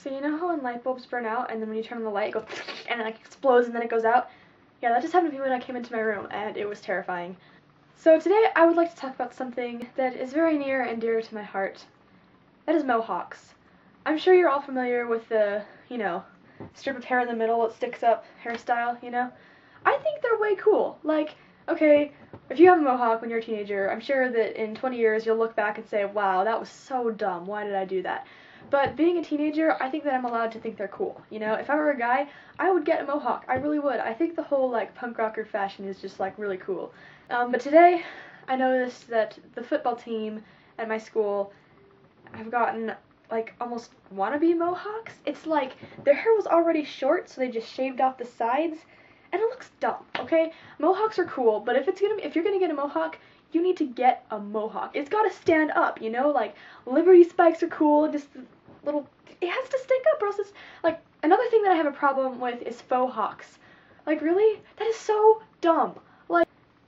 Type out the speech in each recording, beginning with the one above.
So you know how when light bulbs burn out and then when you turn on the light it goes and it like explodes and then it goes out? Yeah, that just happened to me when I came into my room and it was terrifying. So today I would like to talk about something that is very near and dear to my heart. That is mohawks. I'm sure you're all familiar with the, strip of hair in the middle that sticks up hairstyle. I think they're way cool. Like, okay, if you have a mohawk when you're a teenager, I'm sure that in 20 years you'll look back and say, wow, that was so dumb, why did I do that? But being a teenager, I think that I'm allowed to think they're cool. If I were a guy, I would get a mohawk. I really would. I think the whole, punk rocker fashion is just, really cool. But today, I noticed that the football team at my school have gotten, almost wannabe mohawks. It's like, their hair was already short, so they just shaved off the sides, and it looks dumb, okay? Mohawks are cool, but if you're gonna get a mohawk, you need to get a mohawk. It's gotta stand up, Liberty spikes are cool, just it has to stick up, or else it's, another thing that I have a problem with is faux hawks. Really? That is so dumb.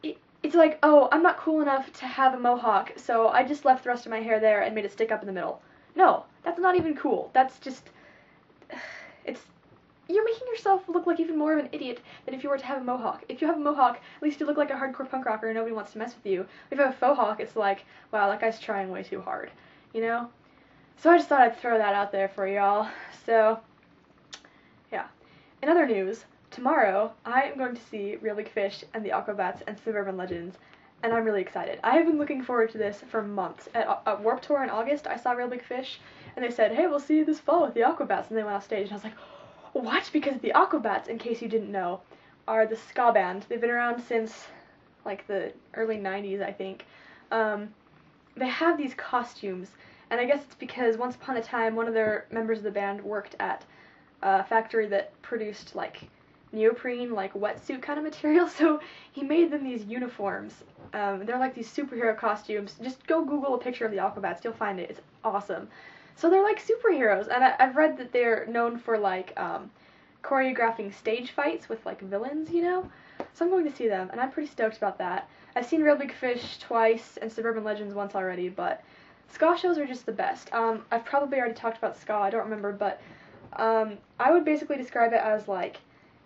It's like, oh, I'm not cool enough to have a mohawk, so I just left the rest of my hair there and made it stick up in the middle. No, that's not even cool. That's just, you're making yourself look like even more of an idiot than if you were to have a mohawk. If you have a mohawk, at least you look like a hardcore punk rocker and nobody wants to mess with you. If you have a faux hawk, it's like, wow, that guy's trying way too hard, So I just thought I'd throw that out there for y'all. So, yeah. In other news, tomorrow I am going to see Real Big Fish and the Aquabats and Suburban Legends, and I'm really excited. I have been looking forward to this for months. At Warped Tour in August, I saw Real Big Fish, and they said, hey, we'll see you this fall with the Aquabats, and they went off stage, and I was like, what? Because the Aquabats, in case you didn't know, are the ska band. They've been around since, the early 90s, I think. They have these costumes, and I guess it's because once upon a time, one of their members of the band worked at a factory that produced, neoprene, wetsuit kind of material, so he made them these uniforms. They're like these superhero costumes. Just go Google a picture of the Aquabats, you'll find it. It's awesome. So they're like superheroes, and I've read that they're known for, choreographing stage fights with, villains, So I'm going to see them, and I'm pretty stoked about that. I've seen Real Big Fish twice and Suburban Legends once already, but ska shows are just the best. I've probably already talked about ska, I don't remember, but I would basically describe it as,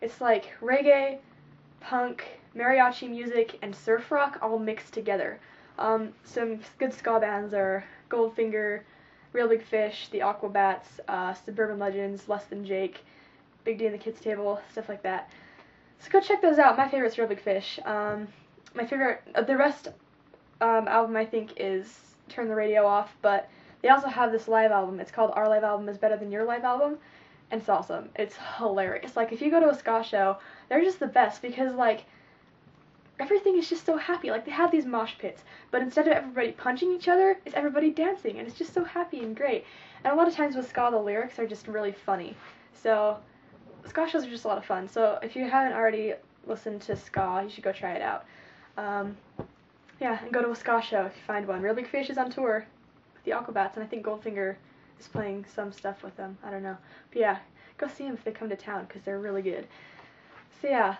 it's like reggae, punk, mariachi music, and surf rock all mixed together. Some good ska bands are Goldfinger, Real Big Fish, the Aquabats, Suburban Legends, Less Than Jake, Big D and the Kids Table, stuff like that. So go check those out. My favorite's Real Big Fish. My favorite, the rest album I think is Turn the Radio Off, but they also have this live album. It's called Our Live Album is Better Than Your Live Album, and it's awesome. It's hilarious. If you go to a ska show, they're just the best because, everything is just so happy. They have these mosh pits, but instead of everybody punching each other, it's everybody dancing, and it's just so happy and great. And a lot of times with ska, the lyrics are just really funny. So, ska shows are just a lot of fun. So, if you haven't already listened to ska, you should go try it out. Yeah, and go to a ska show if you find one. Real Big Fish is on tour with the Aquabats, and I think Goldfinger is playing some stuff with them. I don't know. But yeah, go see them if they come to town, because they're really good. So yeah,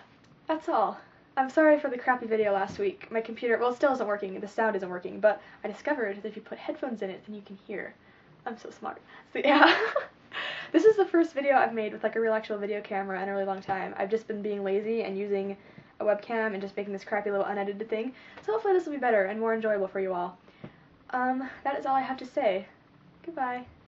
that's all. I'm sorry for the crappy video last week. My computer, well, it still isn't working. The sound isn't working, but I discovered that if you put headphones in it, then you can hear. I'm so smart. So yeah. This is the first video I've made with, a real actual video camera in a really long time. I've just been being lazy and using a webcam and just making this crappy little unedited thing. So hopefully this will be better and more enjoyable for you all. That is all I have to say. Goodbye.